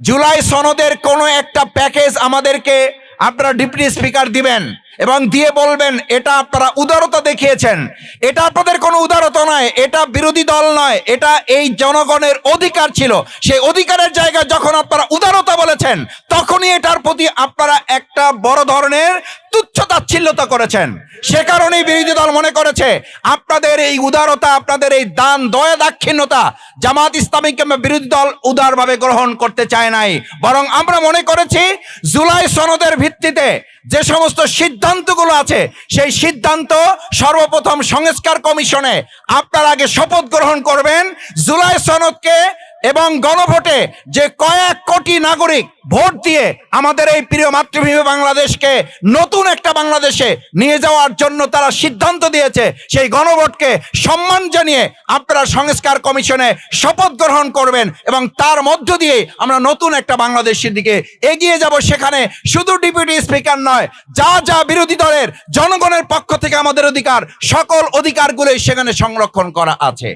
জুলাই সনদের কোনো একটা প্যাকেজ আমাদেরকে আপনারা ডেপুটি স্পিকার দিবেন এবং দিয়ে বলবেন এটা আপনারা উদারতা দেখিয়েছেন। এটা আপনাদের কোনো উদারতা নয়, এটা বিরোধী দল নয়, এটা এই জনগণের অধিকার ছিল। সেই অধিকারের জায়গায় যখন আপনারা উদারতা বলেছেন, তখনই এটার প্রতি আপনারা একটা বড় ধরনের তুচ্ছ-তাচ্ছিল্যতা করেছেন। সে কারণেই বিরোধী দল মনে করেছে আপনাদের এই উদারতা, আপনাদের এই দান দয়া দাক্ষিণ্যতা জামাত ইসলামী কিংবা বিরোধী দল উদারভাবে গ্রহণ করতে চায় নাই, বরং আমরা মনে করেছি জুলাই সনদের ভিত্তিতে যে সমস্ত সিদ্ধান্তগুলো আছে সেই সিদ্ধান্ত সর্বপ্রথম সংস্কার কমিশনে আপনার আগে শপথ গ্রহণ করবেন। জুলাই সনদকে এবং গণভোটে যে কয়েক কোটি নাগরিক ভোট দিয়ে আমাদের এই প্রিয় মাতৃভূমি বাংলাদেশকে নতুন একটা বাংলাদেশে নিয়ে যাওয়ার জন্য তারা সিদ্ধান্ত দিয়েছে, সেই গণভোটকে সম্মান জানিয়ে আপনারা সংস্কার কমিশনে শপথ গ্রহণ করবেন এবং তার মধ্য দিয়ে আমরা নতুন একটা বাংলাদেশের দিকে এগিয়ে যাব। সেখানে শুধু ডেপুটি স্পিকার নয়, যা যা বিরোধী দলের জনগণের পক্ষ থেকে আমাদের অধিকার, সকল অধিকারগুলোই সেখানে সংরক্ষণ করা আছে।